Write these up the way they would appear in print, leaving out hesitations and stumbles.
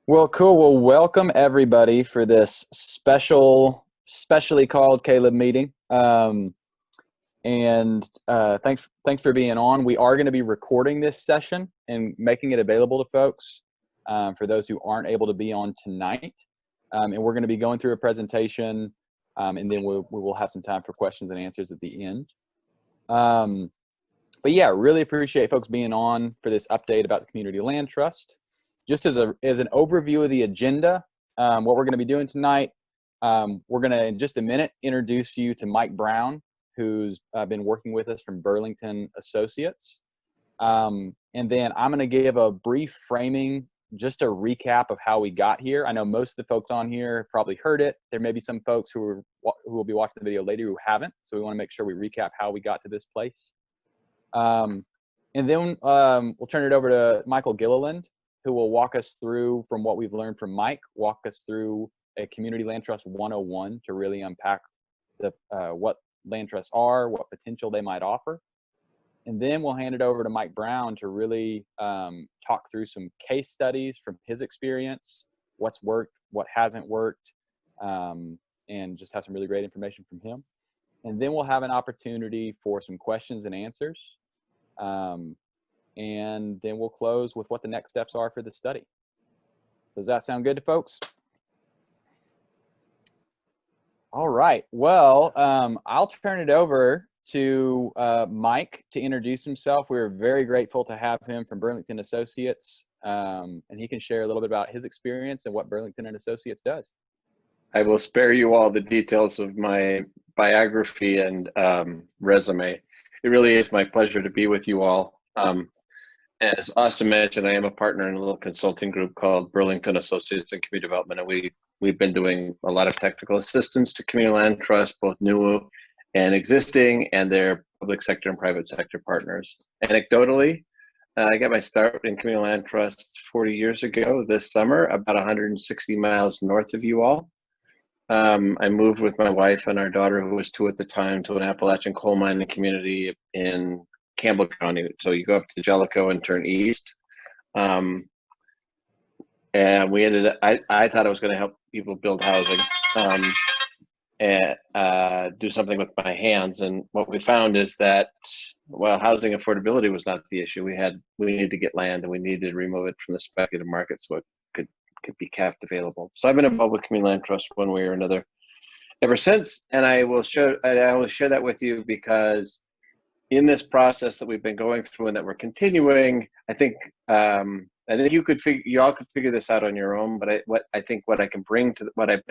Well, cool. Well, welcome everybody for this specially called Caleb meeting. Thanks for being on. We are going to be recording this session and making it available to folks for those who aren't able to be on tonight. And we're going to be going through a presentation, and then we will have some time for questions and answers at the end. But yeah, really appreciate folks being on for this update about the Community Land Trust. Just as an overview of the agenda, what we're going to be doing tonight, we're going to, in just a minute, introduce you to Mike Brown, who's been working with us from Burlington Associates. And then I'm going to give a brief framing, just a recap of how we got here. I know most of the folks on here have probably heard it. There may be some folks who will be watching the video later who haven't, so we want to make sure we recap how we got to this place. And then we'll turn it over to Michael Gilliland, who will walk us through, from what we've learned from Mike, walk us through a Community Land Trust 101 to really unpack what land trusts are, what potential they might offer. And then we'll hand it over to Mike Brown to really talk through some case studies from his experience, what's worked, what hasn't worked, and just have some really great information from him. And then we'll have an opportunity for some questions and answers. And then we'll close with what the next steps are for the study. Does that sound good to folks? All right. Well, I'll turn it over to Mike to introduce himself. We're very grateful to have him from Burlington Associates, and he can share a little bit about his experience and what Burlington and Associates does. I will spare you all the details of my biography and resume. It really is my pleasure to be with you all. As Austin mentioned, I am a partner in a little consulting group called Burlington Associates in Community Development, and we've been doing a lot of technical assistance to community land trusts, both new and existing, and their public sector and private sector partners. Anecdotally, I got my start in community land trusts 40 years ago this summer, about 160 miles north of you all. I moved with my wife and our daughter, who was 2 at the time, to an Appalachian coal mining community in Campbell County. So you go up to Jellicoe and turn east. And we ended up, I thought I was going to help people build housing and do something with my hands. And what we found is that, well, housing affordability was not the issue. We needed to get land, and we needed to remove it from the speculative market so it could be capped available. So I've been involved with Community Land Trust one way or another ever since. And I will share that with you because in this process that we've been going through and that we're continuing, I think you all could figure this out on your own. But what I've been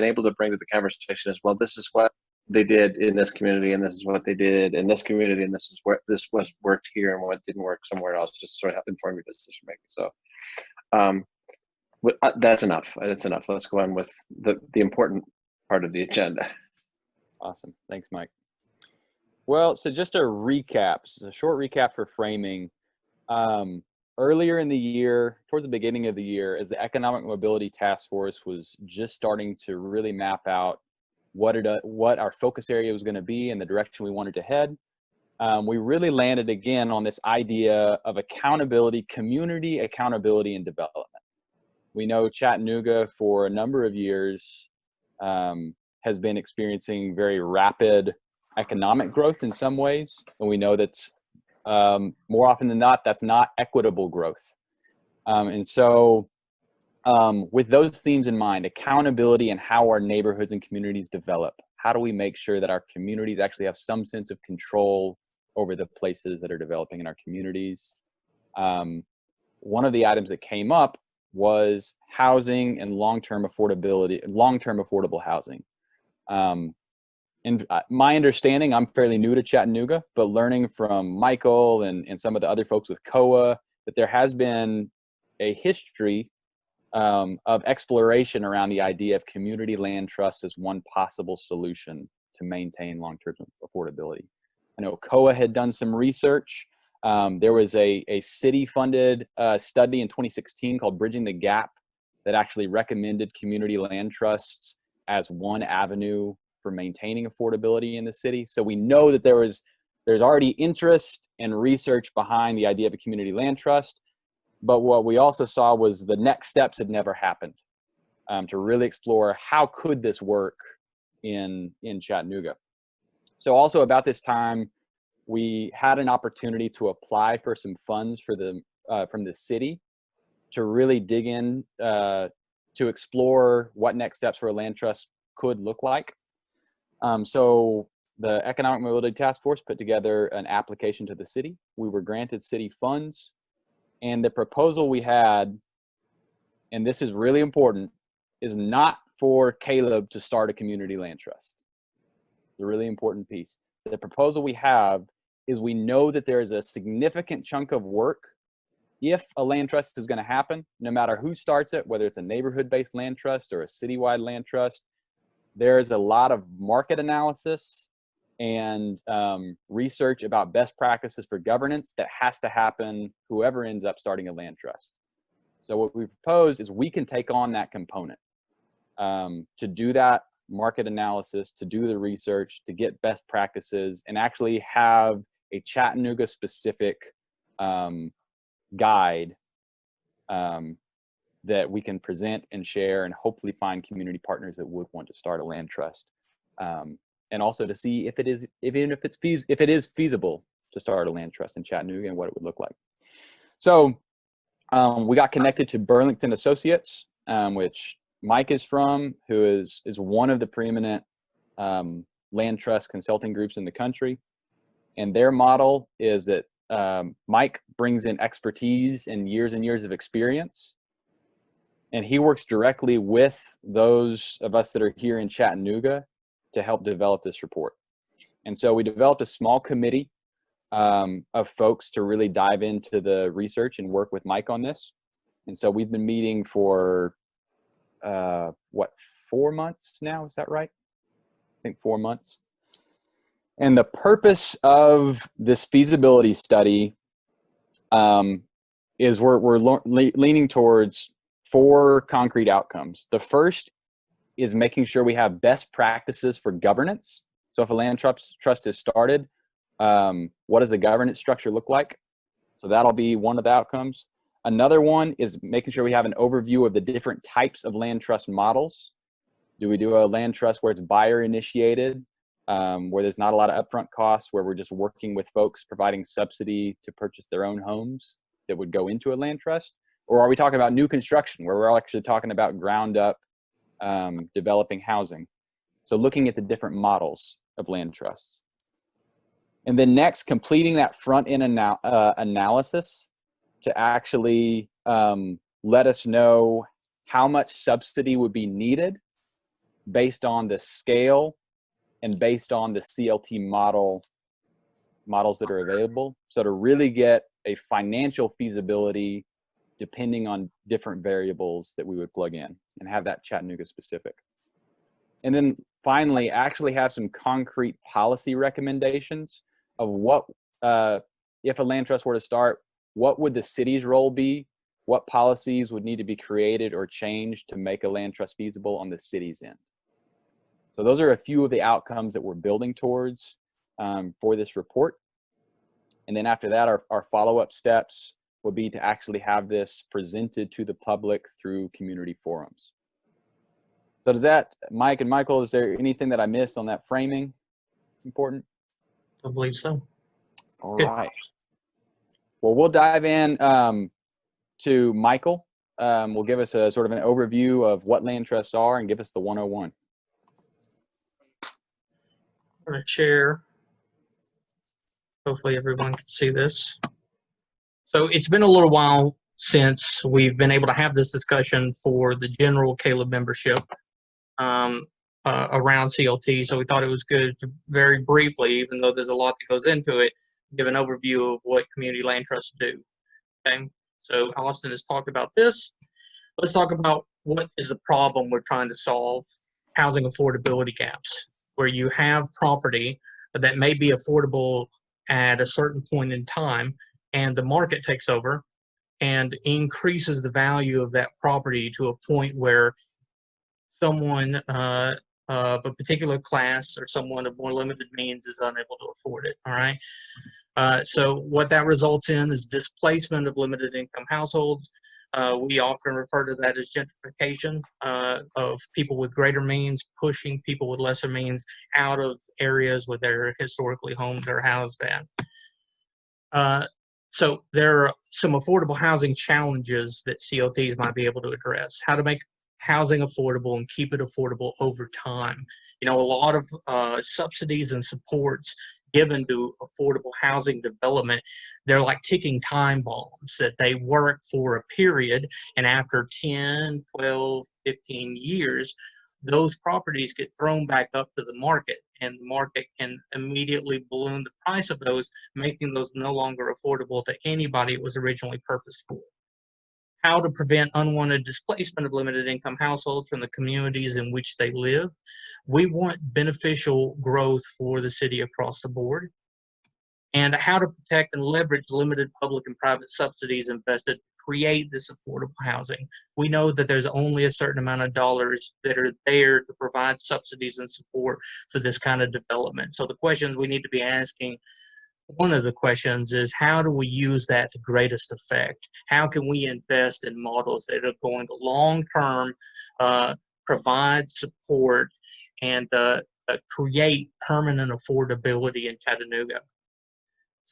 able to bring to the conversation is, well, this is what they did in this community, and this is what they did in this community, and this is where this was worked here and what didn't work somewhere else, just sort of help inform your decision making. So that's enough. That's enough. Let's go on with the important part of the agenda. Awesome. Thanks, Mike. Well, so just a recap, just a short recap for framing. Earlier in the year, towards the beginning of the year, as the Economic Mobility Task Force was just starting to really map out what our focus area was going to be and the direction we wanted to head, we really landed again on this idea of accountability, community accountability and development. We know Chattanooga for a number of years has been experiencing very rapid economic growth in some ways, and we know that's more often than not, that's not equitable growth. And so with those themes in mind, accountability and how our neighborhoods and communities develop, how do we make sure that our communities actually have some sense of control over the places that are developing in our communities? One of the items that came up was housing and long-term affordable housing. And my understanding, I'm fairly new to Chattanooga, but learning from Michael and some of the other folks with COA, that there has been a history of exploration around the idea of community land trusts as one possible solution to maintain long-term affordability. I know COA had done some research. There was a city-funded study in 2016 called Bridging the Gap that actually recommended community land trusts as one avenue for maintaining affordability in the city. So we know that there's already interest and research behind the idea of a community land trust. But what we also saw was the next steps had never happened. to really explore how could this work in Chattanooga. So also about this time, we had an opportunity to apply for some funds for from the city to really dig in to explore what next steps for a land trust could look like. So the Economic Mobility Task Force put together an application to the city. We were granted city funds, and the proposal we had, and this is really important, is not for Caleb to start a community land trust. It's a really important piece. The proposal we have is we know that there is a significant chunk of work if a land trust is going to happen, no matter who starts it, whether it's a neighborhood-based land trust or a citywide land trust. There's a lot of market analysis and research about best practices for governance that has to happen whoever ends up starting a land trust. So what we propose is we can take on that component to do that market analysis, to do the research, to get best practices, and actually have a Chattanooga specific guide that we can present and share, and hopefully find community partners that would want to start a land trust, and also to see if it is feasible to start a land trust in Chattanooga and what it would look like. So we got connected to Burlington Associates, which Mike is from, who is one of the preeminent land trust consulting groups in the country. And their model is that Mike brings in expertise and years of experience, and he works directly with those of us that are here in Chattanooga to help develop this report. And so we developed a small committee of folks to really dive into the research and work with Mike on this. And so we've been meeting for 4 months now, is that right? I think 4 months. And the purpose of this feasibility study is we're leaning towards 4 concrete outcomes. The first is making sure we have best practices for governance. So if a land trust is started, what does the governance structure look like? So that'll be one of the outcomes. Another one is making sure we have an overview of the different types of land trust models. Do we do a land trust where it's buyer initiated, where there's not a lot of upfront costs, where we're just working with folks providing subsidy to purchase their own homes that would go into a land trust? Or are we talking about new construction, where we're actually talking about ground up developing housing? So looking at the different models of land trusts. And then next, completing that front end analysis to actually let us know how much subsidy would be needed based on the scale and based on the CLT models that are available. So to really get a financial feasibility depending on different variables that we would plug in, and have that Chattanooga specific. And then finally, actually have some concrete policy recommendations of what, if a land trust were to start, what would the city's role be? What policies would need to be created or changed to make a land trust feasible on the city's end? So those are a few of the outcomes that we're building towards for this report. And then after that, our follow-up steps would be to actually have this presented to the public through community forums. So does that, Mike and Michael, is there anything that I missed on that framing important? I believe so. All right. Well, we'll dive in to Michael. Will give us a sort of an overview of what land trusts are and give us the 101. I'm going to share. Hopefully everyone can see this. So it's been a little while since we've been able to have this discussion for the general Caleb membership around CLT. So we thought it was good to very briefly, even though there's a lot that goes into it, give an overview of what community land trusts do. Okay, so Austin has talked about this. Let's talk about what is the problem we're trying to solve: housing affordability gaps, where you have property that may be affordable at a certain point in time, and the market takes over and increases the value of that property to a point where someone of a particular class or someone of more limited means is unable to afford it, all right? So what that results in is displacement of limited income households, We often refer to that as gentrification of people with greater means pushing people with lesser means out of areas where they're historically homed or housed at. So there are some affordable housing challenges that CLTs might be able to address. How to make housing affordable and keep it affordable over time. You know, a lot of subsidies and supports given to affordable housing development, they're like ticking time bombs that they work for a period, and after 10, 12, 15 years, those properties get thrown back up to the market, and the market can immediately balloon the price of those, making those no longer affordable to anybody it was originally purposed for. How to prevent unwanted displacement of limited income households from the communities in which they live. We want beneficial growth for the city across the board. And how to protect and leverage limited public and private subsidies invested to create this affordable housing. We know that there's only a certain amount of dollars that are there to provide subsidies and support for this kind of development. So the questions we need to be asking, one of the questions is, how do we use that to greatest effect? How can we invest in models that are going to long-term provide support and create permanent affordability in Chattanooga?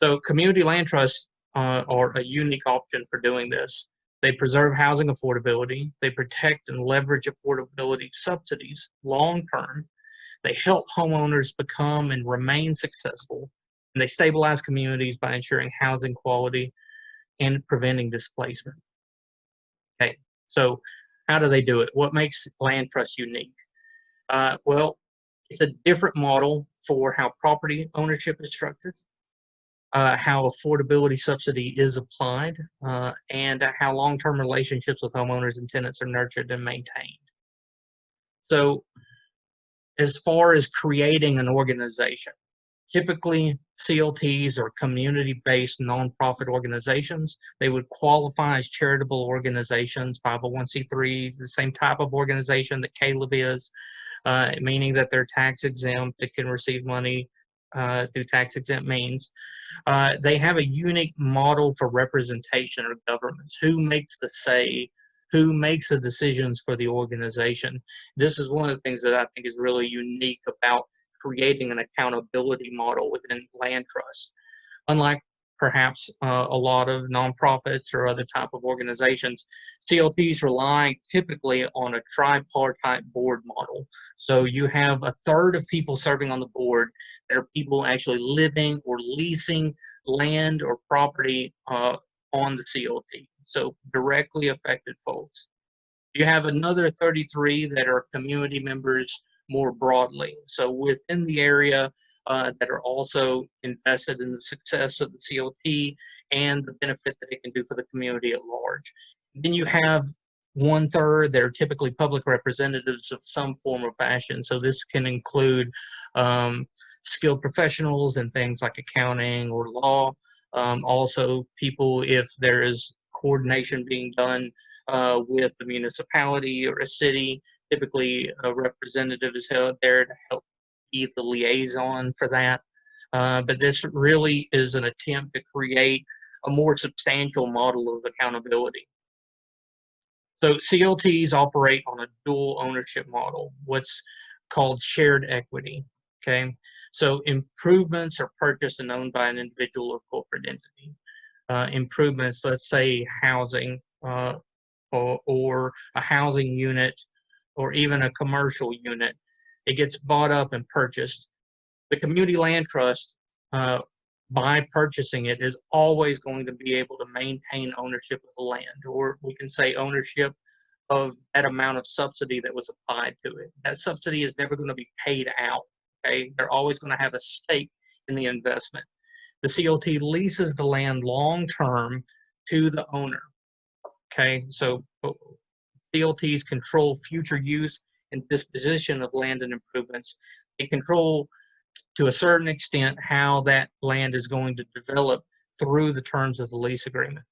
So community land trusts are a unique option for doing this. They preserve housing affordability. They protect and leverage affordability subsidies long-term. They help homeowners become and remain successful. And they stabilize communities by ensuring housing quality and preventing displacement. Okay, so how do they do it? What makes land trust unique? Well, it's a different model for how property ownership is structured, how affordability subsidy is applied, and how long-term relationships with homeowners and tenants are nurtured and maintained. So as far as creating an organization, typically CLTs are community-based nonprofit organizations. They would qualify as charitable organizations, 501c3s, the same type of organization that Caleb is, meaning that they're tax exempt, that can receive money through tax exempt means. They have a unique model for representation of governments. Who makes the say? Who makes the decisions for the organization? This is one of the things that I think is really unique about creating an accountability model within land trusts. Unlike perhaps a lot of nonprofits or other type of organizations, CLTs rely typically on a tripartite board model. So you have a third of people serving on the board that are people actually living or leasing land or property on the CLT. So directly affected folks. You have another 33 that are community members more broadly. So within the area that are also invested in the success of the CLT and the benefit that it can do for the community at large. Then you have 1/3 that are typically public representatives of some form or fashion. So this can include skilled professionals and things like accounting or law. Also people, if there is coordination being done with the municipality or a city, typically a representative is held there to help be the liaison for that. But this really is an attempt to create a more substantial model of accountability. So CLTs operate on a dual ownership model, what's called shared equity. Okay, so improvements are purchased and owned by an individual or corporate entity. Improvements, let's say housing or a housing unit, or even a commercial unit, it gets bought up and purchased. The community land trust, by purchasing it, is always going to be able to maintain ownership of the land, or we can say ownership of that amount of subsidy that was applied to it. That subsidy is never going to be paid out. Okay, they're always going to have a stake in the investment. The CLT leases the land long-term to the owner. Okay, so CLTs control future use and disposition of land and improvements. They control, to a certain extent, how that land is going to develop through the terms of the lease agreement.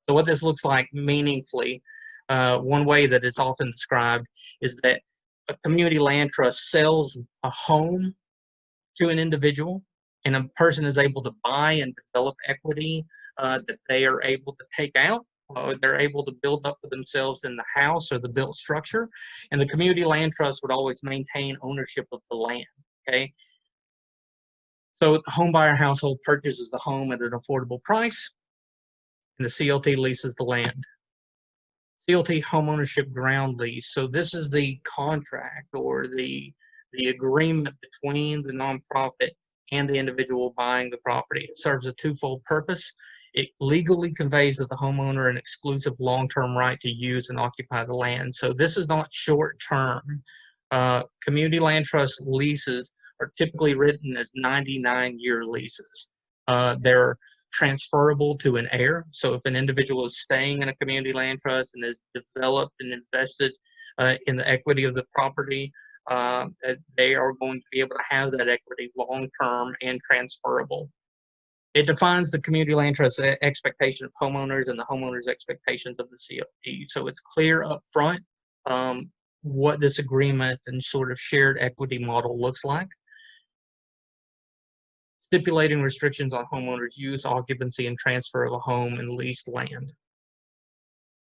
So what this looks like meaningfully, one way that it's often described is that a community land trust sells a home to an individual, and a person is able to buy and develop equity that they are able to take out they're able to build up for themselves in the house or the built structure, and the community land trust would always maintain ownership of the land. Okay, so the home buyer household purchases the home at an affordable price, and the CLT leases the land. CLT homeownership ground lease. So this is the contract or the agreement between the nonprofit and the individual buying the property. It serves a twofold purpose. It legally conveys to the homeowner an exclusive long-term right to use and occupy the land. So this is not short-term. Community land trust leases are typically written as 99-year leases. They're transferable to an heir. So if an individual is staying in a community land trust and has developed and invested in the equity of the property, they are going to be able to have that equity long-term and transferable. It defines the community land trust expectation of homeowners and the homeowners' expectations of the CLT. So it's clear up front what this agreement and sort of shared equity model looks like. Stipulating restrictions on homeowners' use, occupancy, and transfer of a home and leased land.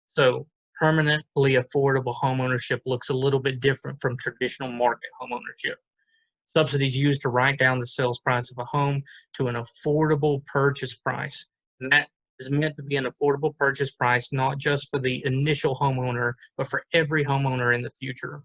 So permanently affordable homeownership looks a little bit different from traditional market homeownership. Subsidies used to write down the sales price of a home to an affordable purchase price. And that is meant to be an affordable purchase price, not just for the initial homeowner, but for every homeowner in the future.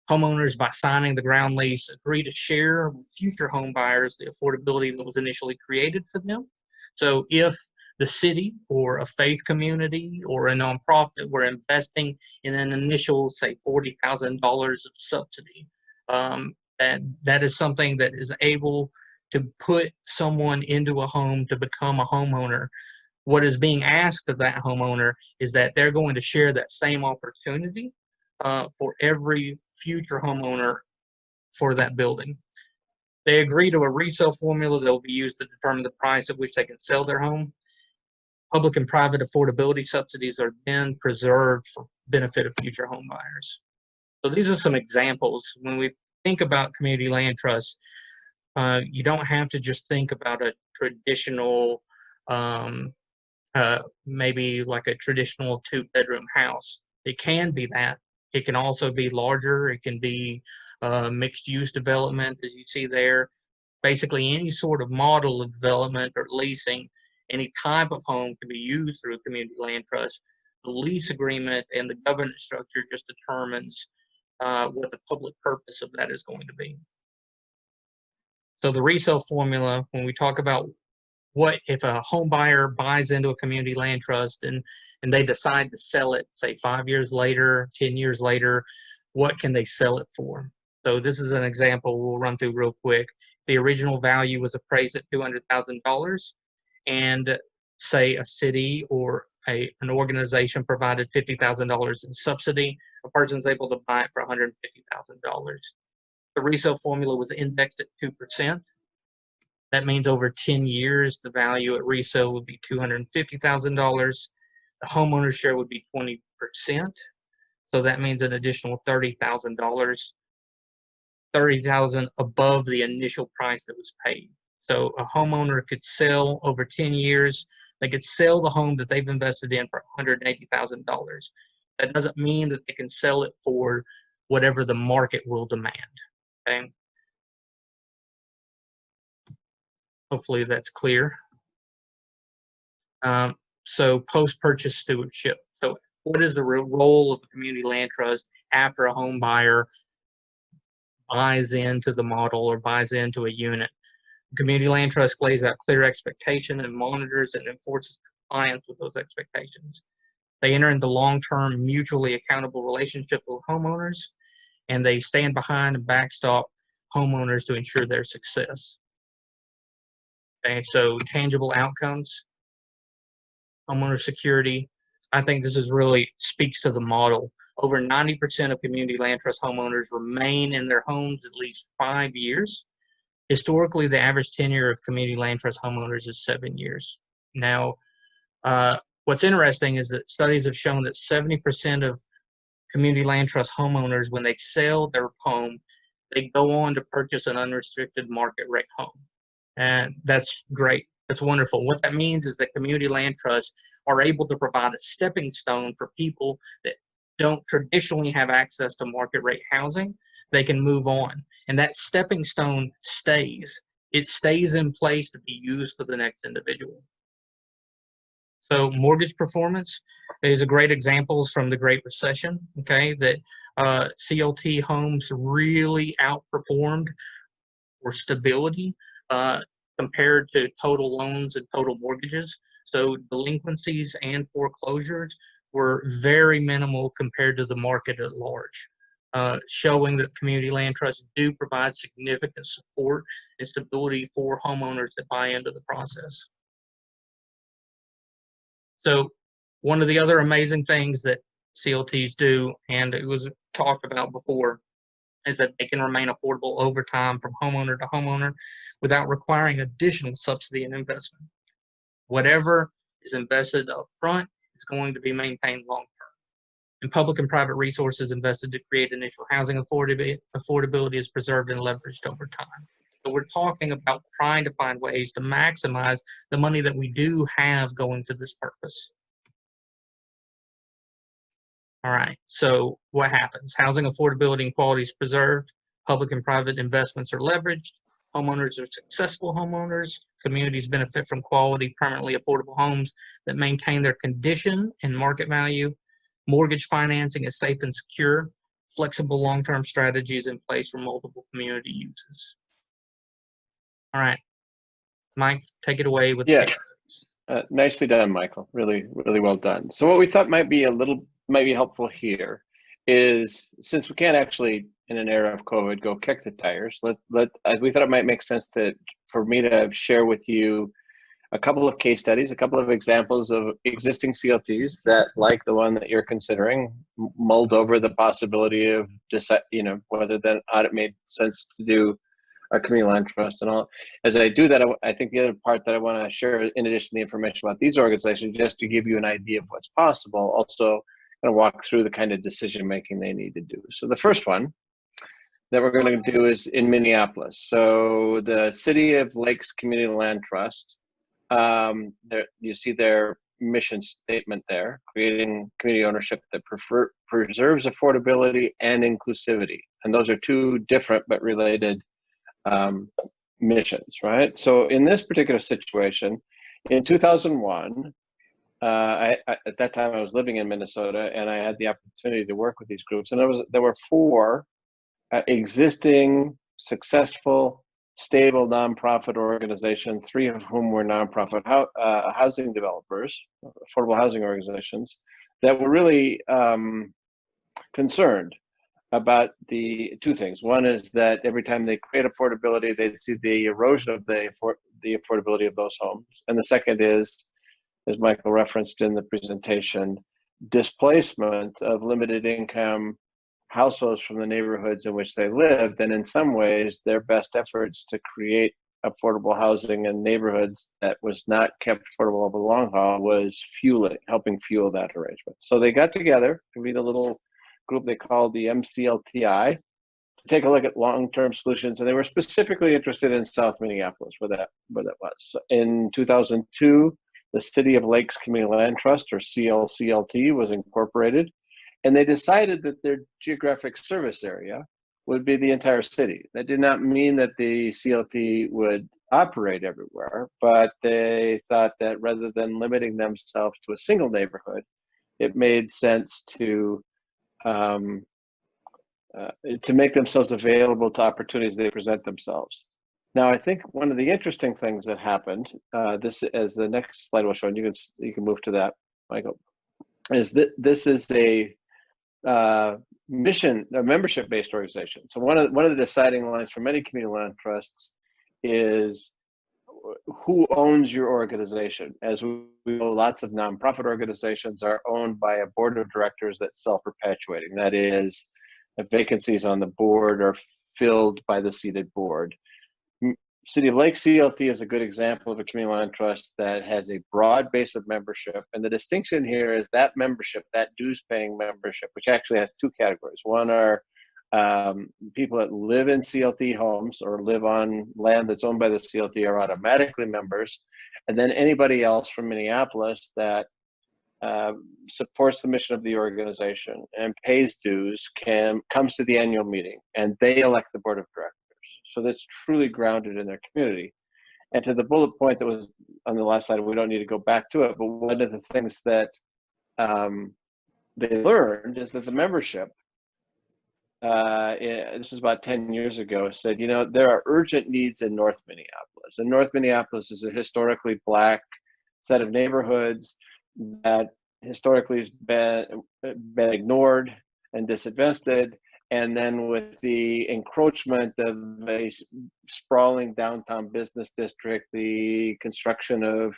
Homeowners, by signing the ground lease, agree to share with future home buyers the affordability that was initially created for them. So if the city or a faith community or a nonprofit were investing in an initial, say, $40,000 of subsidy, that is something that is able to put someone into a home to become a homeowner. What is being asked of that homeowner is that they're going to share that same opportunity for every future homeowner for that building. They agree to a resale formula that will be used to determine the price at which they can sell their home. Public and private affordability subsidies are then preserved for benefit of future home buyers. So these are some examples. When we think about community land trusts, you don't have to just think about a traditional, maybe like a traditional 2-bedroom house. It can be that. It can also be larger. It can be mixed-use development, as you see there. Basically, any sort of model of development or leasing, any type of home can be used through a community land trust. The lease agreement and the governance structure just determines what the public purpose of that is going to be. So the resale formula, when we talk about what if a home buyer buys into a community land trust and they decide to sell it, say 5 years later, 10 years later, what can they sell it for? So this is an example we'll run through real quick. The original value was appraised at $200,000 and say a city or an organization provided $50,000 in subsidy, a person's able to buy it for $150,000. The resale formula was indexed at 2%. That means over 10 years, the value at resale would be $250,000. The homeowner share would be 20%. So that means an additional $30,000, $30,000 above the initial price that was paid. So a homeowner could sell over 10 years. They could sell the home that they've invested in for $180,000. That doesn't mean that they can sell it for whatever the market will demand. Okay. Hopefully that's clear. So post-purchase stewardship. So what is the role of a community land trust after a home buyer buys into the model or buys into a unit? Community land trust lays out clear expectation and monitors and enforces compliance with those expectations. They enter into long-term mutually accountable relationship with homeowners, and they stand behind and backstop homeowners to ensure their success. Okay, so tangible outcomes, homeowner security. I think this is really speaks to the model. Over 90% of community land trust homeowners remain in their homes at least 5 years. Historically, the average tenure of community land trust homeowners is 7 years. Now, what's interesting is that studies have shown that 70% of community land trust homeowners, when they sell their home, they go on to purchase an unrestricted market rate home. And that's great. That's wonderful. What that means is that community land trusts are able to provide a stepping stone for people that don't traditionally have access to market rate housing. They can move on. And that stepping stone stays. It stays in place to be used for the next individual. So mortgage performance is a great examples from the Great Recession, okay, that CLT homes really outperformed for stability compared to total loans and total mortgages. So delinquencies and foreclosures were very minimal compared to the market at large, showing that community land trusts do provide significant support and stability for homeowners that buy into the process. So one of the other amazing things that CLTs do, and it was talked about before, is that they can remain affordable over time from homeowner to homeowner without requiring additional subsidy and investment. Whatever is invested up front is going to be maintained long term. And public and private resources invested to create initial housing affordability is preserved and leveraged over time. So we're talking about trying to find ways to maximize the money that we do have going to this purpose. All right, so what happens? Housing affordability and quality is preserved. Public and private investments are leveraged. Homeowners are successful homeowners. Communities benefit from quality, permanently affordable homes that maintain their condition and market value. Mortgage financing is safe and secure. Flexible long-term strategies in place for multiple community uses. All right, Mike, take it away with Yes. case studies. Nicely done, Michael. Really, really well done. So what we thought might be helpful here is, since we can't actually, in an era of COVID, go kick the tires, we thought it might make sense for me to share with you a couple of case studies, a couple of examples of existing CLTs that, like the one that you're considering, mulled over the possibility of whether that audit made sense to do a community land trust and all. As I do that, I think the other part that I want to share, in addition to the information about these organizations, just to give you an idea of what's possible, also kind of walk through the kind of decision making they need to do. So the first one that we're going to do is in Minneapolis. So the City of Lakes Community Land Trust, you see their mission statement there: creating community ownership that preserves affordability and inclusivity. And those are two different but related missions, right? So in this particular situation, in 2001, at that time I was living in Minnesota, and I had the opportunity to work with these groups, and there were 4 existing, successful, stable nonprofit organizations, 3 of whom were nonprofit housing developers, affordable housing organizations, that were really concerned about the 2 things. One is that every time they create affordability, they'd see the erosion of the affordability of those homes. And the second is, as Michael referenced in the presentation, displacement of limited income households from the neighborhoods in which they lived. And in some ways, their best efforts to create affordable housing in neighborhoods that was not kept affordable over the long haul was helping fuel that arrangement. So they got together to lead a little group they called the MCLTI to take a look at long-term solutions, and they were specifically interested in South Minneapolis, where that was. So in 2002, the City of Lakes Community Land Trust, or CLCLT, was incorporated, and they decided that their geographic service area would be the entire city. That did not mean that the CLT would operate everywhere, but they thought that rather than limiting themselves to a single neighborhood, it made sense to make themselves available to opportunities they present themselves. Now, I think one of the interesting things that happened, this, as the next slide will show, and you can move to that, Michael, is that this is a membership-based organization. So one of the deciding lines for many community land trusts is who owns your organization. As we know, lots of nonprofit organizations are owned by a board of directors that's self-perpetuating. That is, vacancies on the board are filled by the seated board. City of Lake CLT is a good example of a community land trust that has a broad base of membership. And the distinction here is that membership, that dues-paying membership, which actually has 2 categories. One are people that live in CLT homes or live on land that's owned by the CLT are automatically members. And then anybody else from Minneapolis that supports the mission of the organization and pays dues comes to the annual meeting, and they elect the board of directors. So that's truly grounded in their community. And to the bullet point that was on the last slide, we don't need to go back to it, but one of the things that they learned is that the membership, this was about 10 years ago, said, you know, there are urgent needs in North Minneapolis. And North Minneapolis is a historically Black set of neighborhoods that historically has been ignored and disinvested. And then with the encroachment of a sprawling downtown business district, the construction of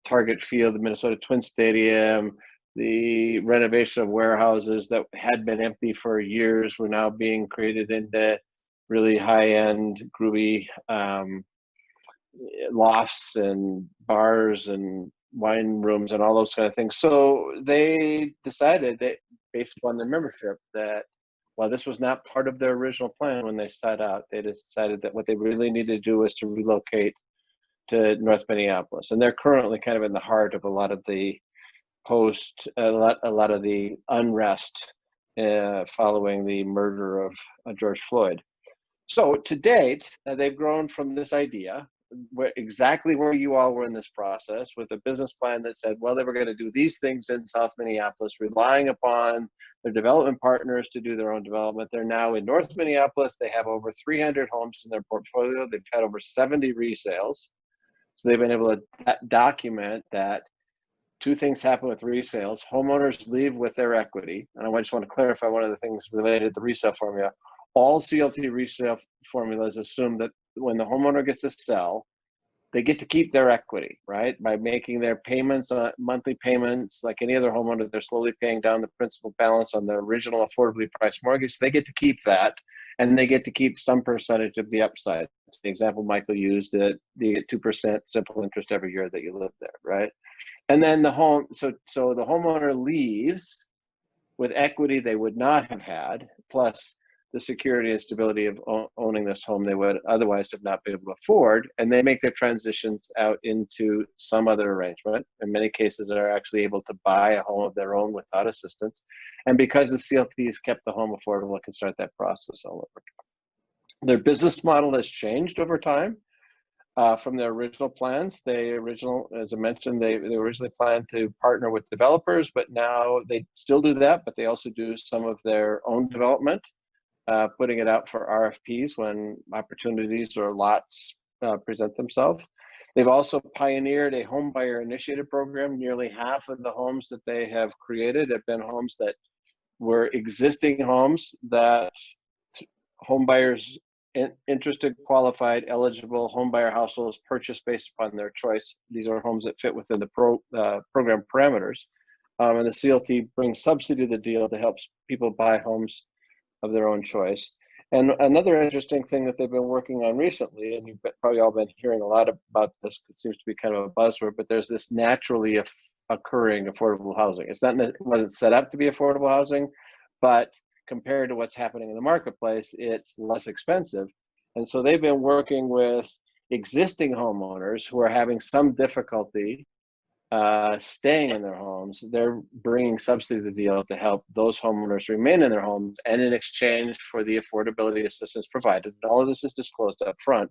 Target Field, the Minnesota Twin Stadium, the renovation of warehouses that had been empty for years were now being created into really high-end, groovy lofts and bars and wine rooms and all those kind of things. So they decided that, based upon their membership, that while this was not part of their original plan when they set out, they decided that what they really needed to do was to relocate to North Minneapolis. And they're currently kind of in the heart of a lot of the a lot of the unrest following the murder of George Floyd. So to date, they've grown from this idea, exactly where you all were in this process, with a business plan that said, well, they were going to do these things in South Minneapolis, relying upon their development partners to do their own development. They're now in North Minneapolis. They have over 300 homes in their portfolio. They've had over 70 resales. So they've been able to document that two things happen with resales. Homeowners leave with their equity. And I just want to clarify one of the things related to the resale formula. All CLT resale formulas assume that when the homeowner gets to sell, they get to keep their equity, right? By making their payments, monthly payments, like any other homeowner, they're slowly paying down the principal balance on their original affordably priced mortgage. They get to keep that, and they get to keep some percentage of the upside. That's the example Michael used, the 2% simple interest every year that you live there, right? And then the homeowner leaves with equity they would not have had, plus the security and stability of owning this home they would otherwise have not been able to afford, and they make their transitions out into some other arrangement. In many cases, they're actually able to buy a home of their own without assistance. And because the CLTs kept the home affordable, it can start that process all over. Their business model has changed over time from their original plans. As I mentioned, they originally planned to partner with developers, but now they still do that, but they also do some of their own development. Putting it out for RFPs when opportunities or lots present themselves. They've also pioneered a home buyer initiative program. Nearly half of the homes that they have created have been homes that were existing homes that home buyers, interested, qualified, eligible home buyer households purchased based upon their choice. These are homes that fit within the program parameters. And the CLT brings subsidy to the deal to help people buy homes of their own choice. And another interesting thing that they've been working on recently, and you've probably all been hearing a lot about this, it seems to be kind of a buzzword, but there's this naturally occurring affordable housing. It wasn't set up to be affordable housing, but compared to what's happening in the marketplace, it's less expensive. And so they've been working with existing homeowners who are having some difficulty staying in their homes. They're bringing subsidy to the deal to help those homeowners remain in their homes, and in exchange for the affordability assistance provided, and all of this is disclosed up front,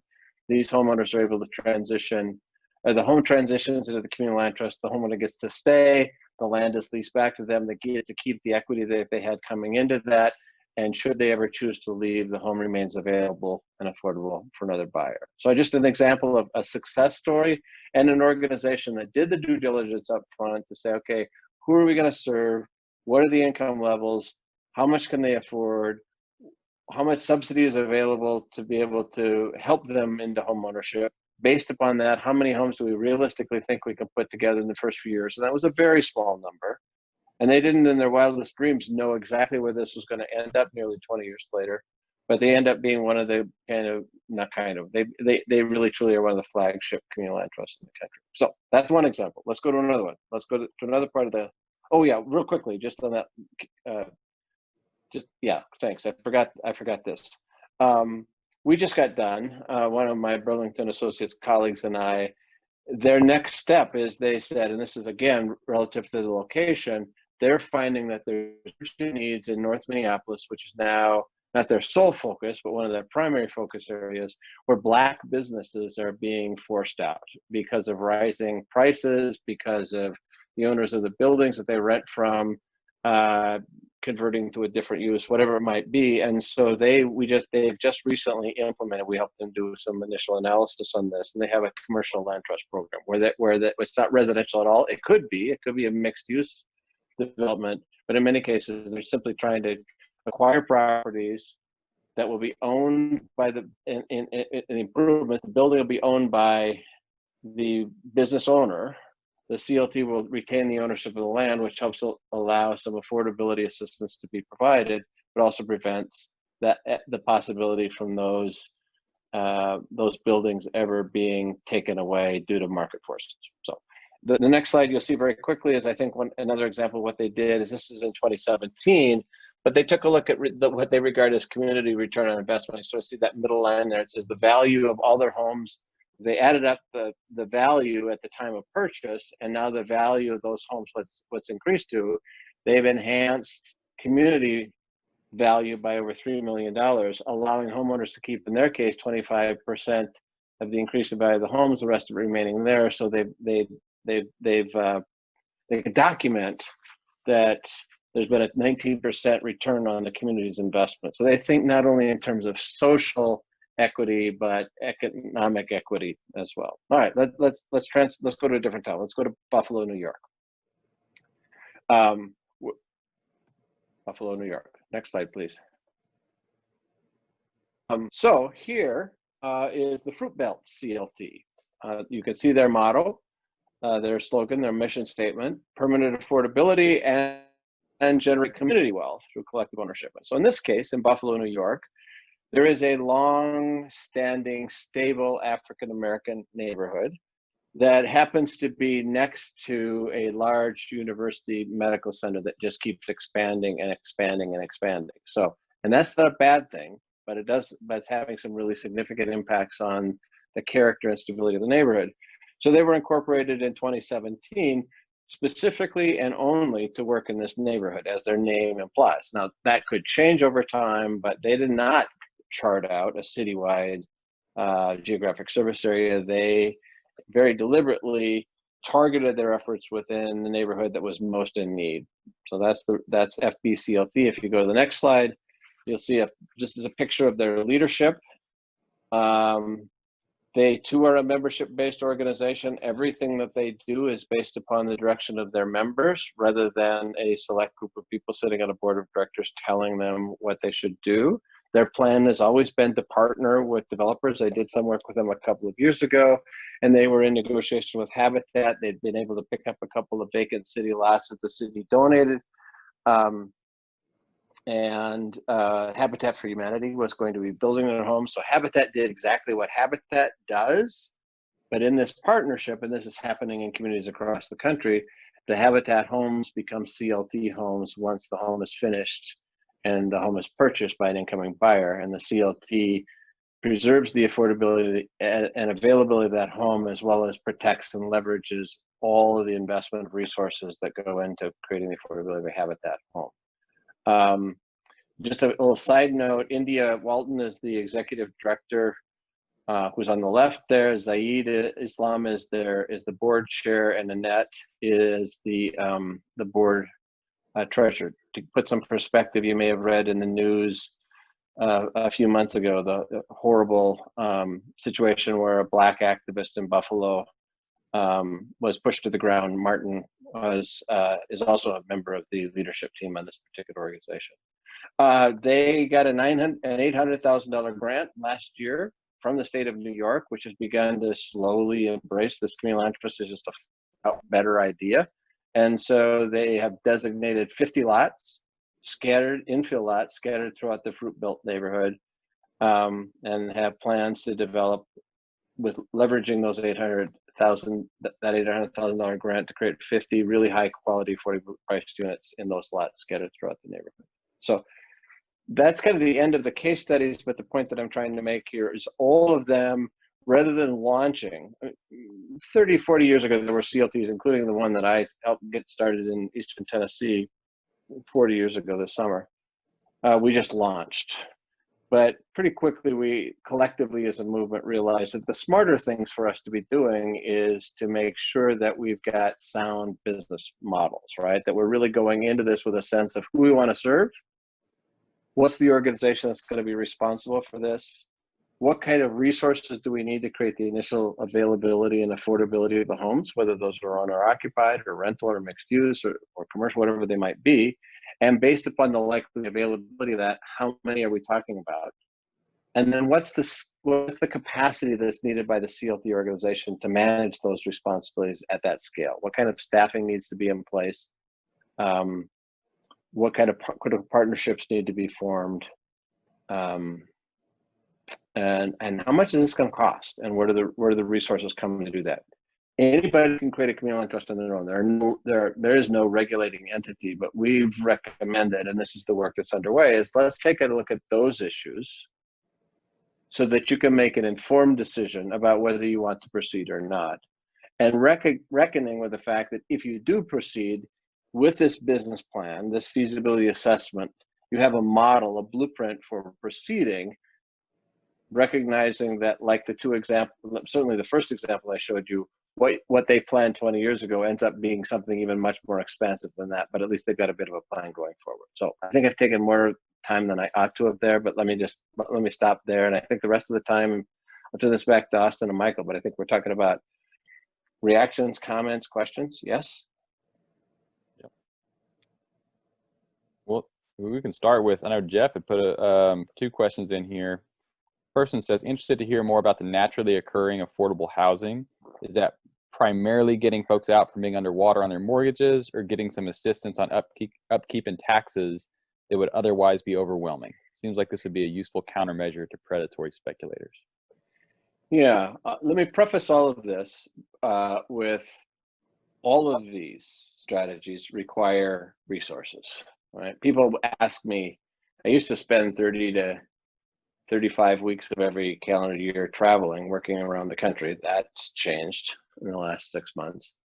these homeowners are able to transition, the home transitions into the communal land trust, the homeowner gets to stay, the land is leased back to them, they get to keep the equity that they had coming into that, and should they ever choose to leave, the home remains available and affordable for another buyer. So just an example of a success story and an organization that did the due diligence up front to say, okay, who are we going to serve? What are the income levels? How much can they afford? How much subsidy is available to be able to help them into home ownership? Based upon that, how many homes do we realistically think we can put together in the first few years? And that was a very small number. And they didn't, in their wildest dreams, know exactly where this was going to end up nearly 20 years later. But they end up being one of the they really truly are one of the flagship communal land trusts in the country. So that's one example. Let's go to another one. Let's go to another part of the, oh yeah, real quickly, just on that, thanks. I forgot this. We just got done, one of my Burlington Associates colleagues and I their next step is, they said, and this is again relative to the location, they're finding that there's needs in North Minneapolis, which is now not their sole focus, but one of their primary focus areas, where Black businesses are being forced out because of rising prices, because of the owners of the buildings that they rent from converting to a different use, whatever it might be. And so they've just recently implemented, we helped them do some initial analysis on this, and they have a commercial land trust program where it's not residential at all. It could be a mixed use development, but in many cases they're simply trying to acquire properties that will be owned by the improvement. The building will be owned by the business owner. The CLT will retain the ownership of the land, which helps allow some affordability assistance to be provided, but also prevents the possibility from those buildings ever being taken away due to market forces. So the next slide you'll see very quickly is, I think, another example of what they did is, this is in 2017, but they took a look at what they regard as community return on investment. So see that middle line there, it says the value of all their homes. They added up the value at the time of purchase, and now the value of those homes, what's increased to, they've enhanced community value by over $3 million, allowing homeowners to keep, in their case, 25% of the increase in value of the homes, the rest of it remaining there. So they can document that there's been a 19% return on the community's investment. So they think not only in terms of social equity, but economic equity as well. All right, let's go to a different town. Let's go to Buffalo, New York. Buffalo, New York. Next slide, please. So here is the Fruit Belt CLT. You can see their motto, their slogan, their mission statement: permanent affordability and generate community wealth through collective ownership. So in this case, in Buffalo, New York, there is a long-standing, stable African-American neighborhood that happens to be next to a large university medical center that just keeps expanding and expanding and expanding. So, and that's not a bad thing, but it's having some really significant impacts on the character and stability of the neighborhood. So they were incorporated in 2017, specifically and only to work in this neighborhood, as their name implies. Now, that could change over time, but they did not chart out a citywide geographic service area. They very deliberately targeted their efforts within the neighborhood that was most in need. So that's FBCLT. If you go to the next slide, you'll see just as a picture of their leadership. They too are a membership-based organization. Everything that they do is based upon the direction of their members, rather than a select group of people sitting on a board of directors telling them what they should do. Their plan has always been to partner with developers. They did some work with them a couple of years ago, and they were in negotiation with Habitat. They'd been able to pick up a couple of vacant city lots that the city donated. Habitat for Humanity was going to be building their homes. So Habitat did exactly what Habitat does, but in this partnership, and this is happening in communities across the country, the Habitat homes become CLT homes once the home is finished and the home is purchased by an incoming buyer, and the CLT preserves the affordability and availability of that home, as well as protects and leverages all of the investment resources that go into creating the affordability of a Habitat home. Just a little side note, India Walton is the executive director, who's on the left there. Zaid Islam is the board chair, and Annette is the board treasurer. To put some perspective, you may have read in the news a few months ago the horrible situation where a Black activist in Buffalo was pushed to the ground. Martin is also a member of the leadership team on this particular organization. They got an $800,000 grant last year from the state of New York, which has begun to slowly embrace this community land trust as just a better idea. And so they have designated 50 lots, infill lots scattered throughout the Fruit Belt neighborhood, and have plans to develop with leveraging those $800,000 grant to create 50 really high quality, affordable priced units in those lots scattered throughout the neighborhood. So that's kind of the end of the case studies, but the point that I'm trying to make here is all of them, rather than launching, 30, 40 years ago, there were CLTs, including the one that I helped get started in Eastern Tennessee 40 years ago this summer. We just launched. But pretty quickly, we collectively as a movement realized that the smarter things for us to be doing is to make sure that we've got sound business models, right? That we're really going into this with a sense of who we want to serve. What's the organization that's going to be responsible for this? What kind of resources do we need to create the initial availability and affordability of the homes, whether those are owner occupied or rental or mixed use or commercial, whatever they might be. And based upon the likely availability of that, how many are we talking about? And then what's the capacity that's needed by the CLT organization to manage those responsibilities at that scale? What kind of staffing needs to be in place? What kind of partnerships need to be formed? And how much is this going to cost? And where do the resources come to do that? Anybody can create a communal land trust on their own. There is no regulating entity, but we've recommended, and this is the work that's underway, is let's take a look at those issues so that you can make an informed decision about whether you want to proceed or not. And reckoning with the fact that if you do proceed with this business plan, this feasibility assessment, you have a model, a blueprint for proceeding, recognizing that, like the two examples, certainly the first example I showed you, what they planned 20 years ago ends up being something even much more expansive than that, but at least they've got a bit of a plan going forward. So I think I've taken more time than I ought to have there, but let me stop there. And I think the rest of the time, I'll turn this back to Austin and Michael, but I think we're talking about reactions, comments, questions. Yes? Yep. Well, we can start with, I know Jeff had put two questions in here. Person says, interested to hear more about the naturally occurring affordable housing. Is that primarily getting folks out from being underwater on their mortgages, or getting some assistance on upkeep and taxes that would otherwise be overwhelming? Seems like this would be a useful countermeasure to predatory speculators. Yeah, let me preface all of this with all of these strategies require resources, right? People ask me, I used to spend 30 to 35 weeks of every calendar year traveling, working around the country. That's changed in the last 6 months.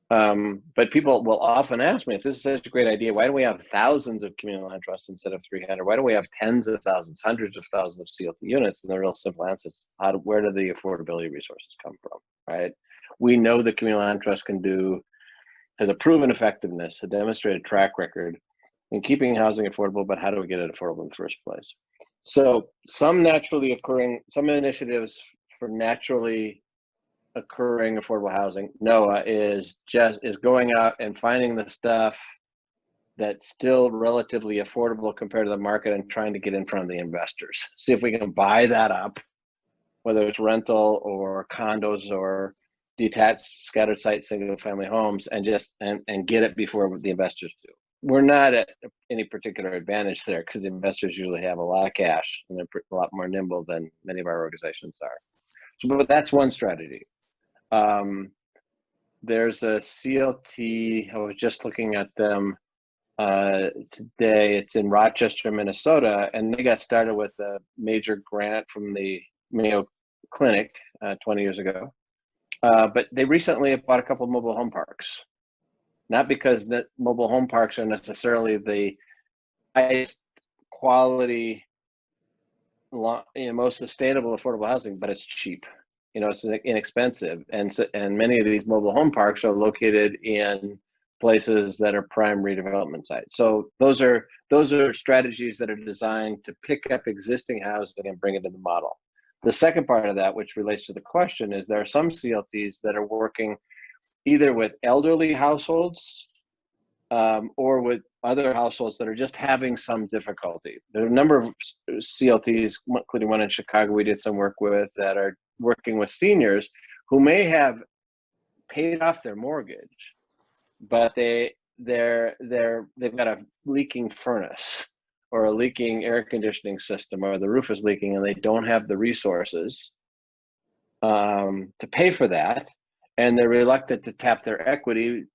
But people will often ask me, if this is such a great idea, why do we have thousands of communal land trusts instead of 300? Why do we have tens of thousands, hundreds of thousands of CLT units? And the real simple answer is, where do the affordability resources come from, right? We know the communal land trust has a proven effectiveness, a demonstrated track record in keeping housing affordable, but how do we get it affordable in the first place? So some initiatives for naturally occurring affordable housing, NOAA is going out and finding the stuff that's still relatively affordable compared to the market and trying to get in front of the investors. See if we can buy that up, whether it's rental or condos or detached scattered site single family homes, and get it before the investors do. We're not at any particular advantage there because investors usually have a lot of cash and they're a lot more nimble than many of our organizations are. So, but that's one strategy. There's a CLT, I was just looking at them today. It's in Rochester, Minnesota, and they got started with a major grant from the Mayo Clinic 20 years ago. But they recently bought a couple of mobile home parks. Not because mobile home parks are necessarily the highest quality, most sustainable affordable housing, but it's cheap. It's inexpensive, and many of these mobile home parks are located in places that are prime redevelopment sites. So those are strategies that are designed to pick up existing housing and bring it into the model. The second part of that, which relates to the question, is there are some CLTs that are working either with elderly households or with other households that are just having some difficulty. There are a number of CLTs, including one in Chicago we did some work with, that are working with seniors who may have paid off their mortgage, but they've got a leaking furnace or a leaking air conditioning system, or the roof is leaking and they don't have the resources to pay for that. And they're reluctant to tap their equity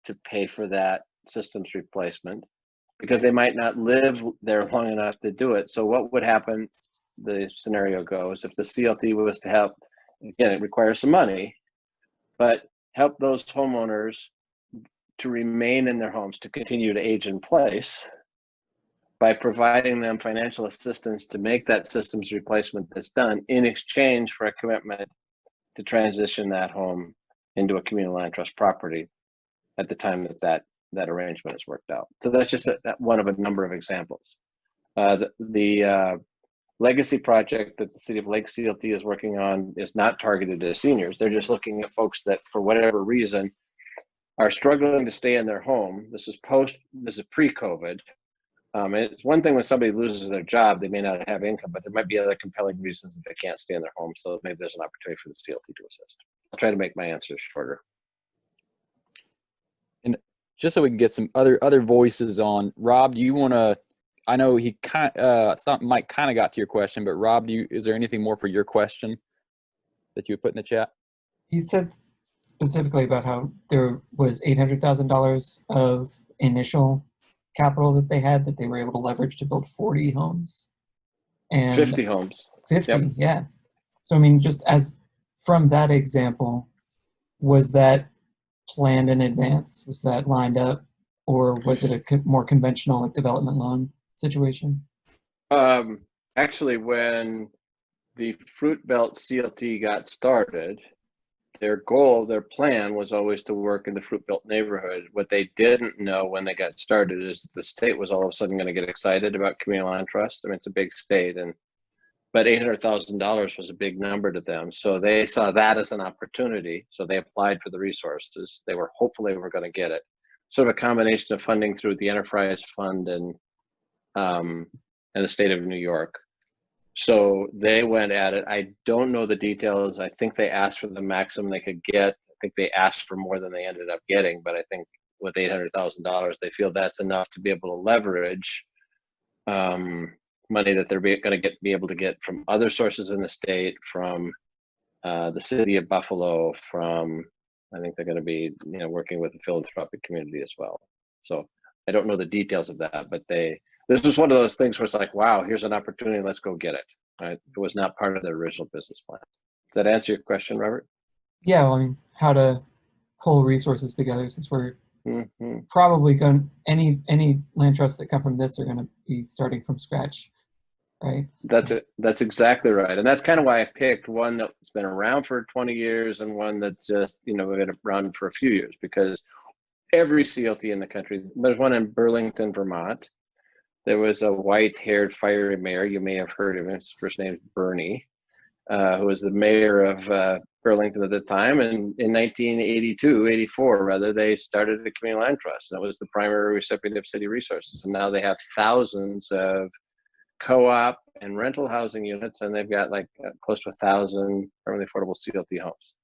to pay for that system's replacement because they might not live there long enough to do it. So what would happen, the scenario goes, if the CLT was to help, again, it requires some money, but help those homeowners to remain in their homes, to continue to age in place by providing them financial assistance to make that systems replacement that's done in exchange for a commitment to transition that home into a community land trust property at the time that arrangement is worked out. So that's just one of a number of examples. The legacy project that the city of Lake CLT is working on is not targeted at seniors. They're just looking at folks that, for whatever reason, are struggling to stay in their home. This is pre-COVID. It's one thing when somebody loses their job, they may not have income, but there might be other compelling reasons that they can't stay in their home. So maybe there's an opportunity for the CLT to assist. I'll try to make my answers shorter. And just so we can get some other voices on, Rob, do you want to? I know he Mike kind of got to your question, but Rob, is there anything more for your question that you would put in the chat? You said specifically about how there was $800,000 of initial capital that they had that they were able to leverage to build 40 homes and 50 homes. 50. Yep. Yeah. So I mean, just as from that example, was that planned in advance? Was that lined up, or was it a more conventional like development loan situation? Actually, when the Fruit Belt CLT got started, their plan was always to work in the Fruit Belt neighborhood. What they didn't know when they got started is the state was all of a sudden going to get excited about community land trust. I mean, it's a big state, but $800,000 was a big number to them. So they saw that as an opportunity. So they applied for the resources. They were hopeful they were going to get it. Sort of a combination of funding through the Enterprise Fund and the state of New York. So they went at it. I don't know the details. I think they asked for the maximum they could get. I think they asked for more than they ended up getting, but I think with $800,000, they feel that's enough to be able to leverage money that they're going to be able to get from other sources in the state, from the city of Buffalo, from, I think they're going to be working with the philanthropic community as well. So I don't know the details of that, but this was one of those things where it's like, wow, here's an opportunity, let's go get it. Right? It was not part of the original business plan. Does that answer your question, Robert? Yeah, well, I mean, how to pull resources together, since we're probably going, any land trusts that come from this are going to be starting from scratch, right? That's it. That's exactly right. And that's kind of why I picked one that's been around for 20 years and one that's just, been around for a few years, because every CLT in the country, there's one in Burlington, Vermont. There was a white-haired fiery mayor. You may have heard of him. His first name is Bernie, who was the mayor of Burlington at the time. And in 84, they started the Community Land Trust. And it was the primary recipient of city resources. And now they have thousands of co-op and rental housing units, and they've got close to 1,000 permanently affordable CLT homes.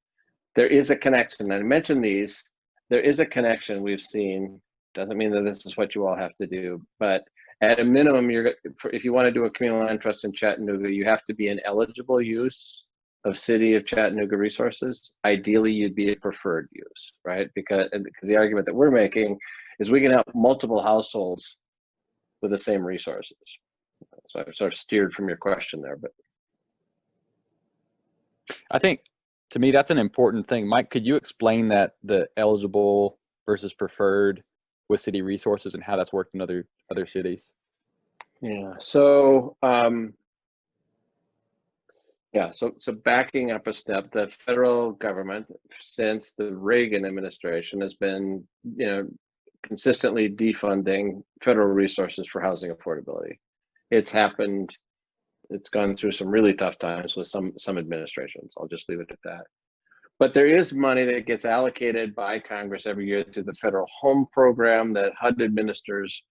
There is a connection. And I mentioned these. There is a connection we've seen. Doesn't mean that this is what you all have to do, but at a minimum, if you want to do a community land trust in Chattanooga, you have to be an eligible use of City of Chattanooga resources. Ideally, you'd be a preferred use, right? Because the argument that we're making is we can help multiple households with the same resources. So I've sort of steered from your question there, but I think, to me, that's an important thing. Mike, could you explain that, the eligible versus preferred with city resources, and how that's worked in other cities? Yeah. So so backing up a step, the federal government, since the Reagan administration, has been consistently defunding federal resources for housing affordability. It's happened. It's gone through some really tough times with some administrations. I'll just leave it at that. But there is money that gets allocated by Congress every year through the Federal Home Program that HUD administers,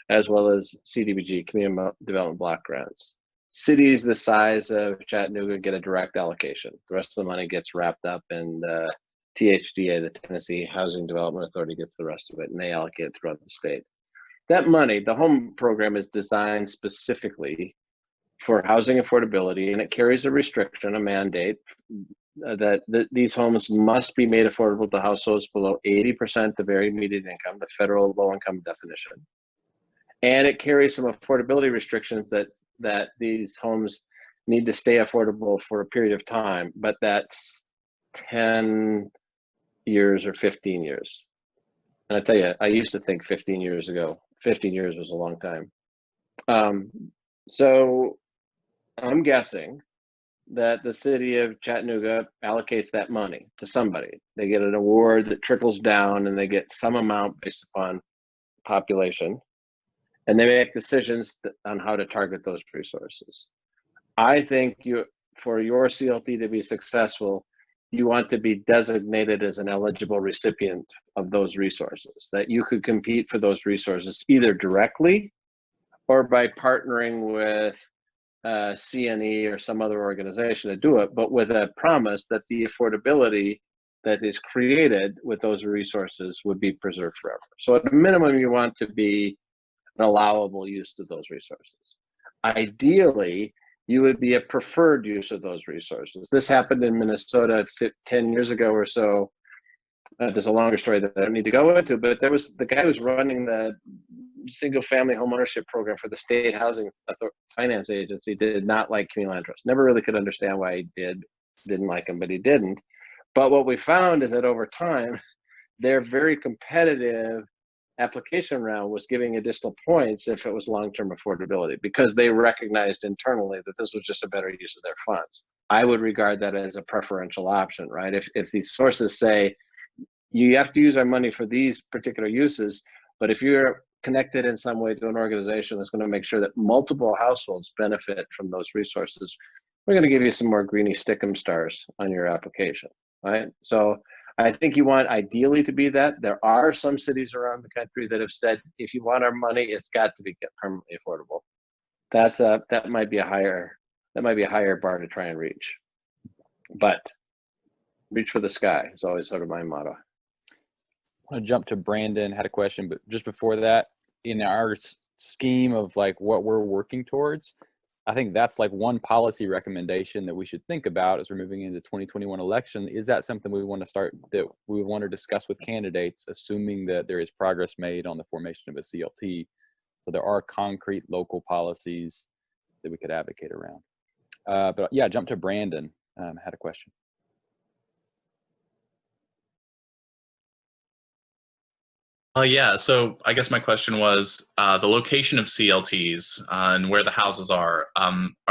as well as CDBG, Community Development Block Grants. Cities the size of Chattanooga get a direct allocation. The rest of the money gets wrapped up in the THDA, the Tennessee Housing Development Authority, gets the rest of it, and they allocate it throughout the state. That money, the home program, is designed specifically for housing affordability, and it carries a restriction, a mandate, that these homes must be made affordable to households below 80% of area median income, the federal low-income definition. And it carries some affordability restrictions that these homes need to stay affordable for a period of time, but that's 10 years or 15 years. And I tell you, I used to think 15 years ago, 15 years was a long time. So I'm guessing that the city of Chattanooga allocates that money to somebody. They get an award that trickles down and they get some amount based upon population, and they make decisions on how to target those resources. I think for your CLT to be successful, you want to be designated as an eligible recipient of those resources, that you could compete for those resources either directly or by partnering with CNE or some other organization to do it, but with a promise that the affordability that is created with those resources would be preserved forever. So at a minimum, you want to be an allowable use of those resources. Ideally, you would be a preferred use of those resources. This happened in Minnesota 10 years ago or so. There's a longer story that I don't need to go into, but there was the guy who was running the single-family home ownership program for the state housing finance agency did not like community land trusts. Never really could understand why he didn't like them, but he didn't. But what we found is that over time, their very competitive application round was giving additional points if it was long-term affordability, because they recognized internally that this was just a better use of their funds. I would regard that as a preferential option, right? If these sources say, you have to use our money for these particular uses, but if you're connected in some way to an organization that's going to make sure that multiple households benefit from those resources, we're going to give you some more greeny stickum stars on your application, right? So I think you want ideally to be that. There are some cities around the country that have said, if you want our money, it's got to be permanently affordable. That might be a higher bar to try and reach. But reach for the sky is always sort of my motto. I want to jump to Brandon, had a question, but just before that, in our scheme of like what we're working towards, I think that's like one policy recommendation that we should think about as we're moving into 2021 election. Is that something we want to discuss with candidates, assuming that there is progress made on the formation of a CLT? So there are concrete local policies that we could advocate around. But yeah, jump to Brandon, had a question. Yeah, so I guess my question was the location of CLTs and where the houses are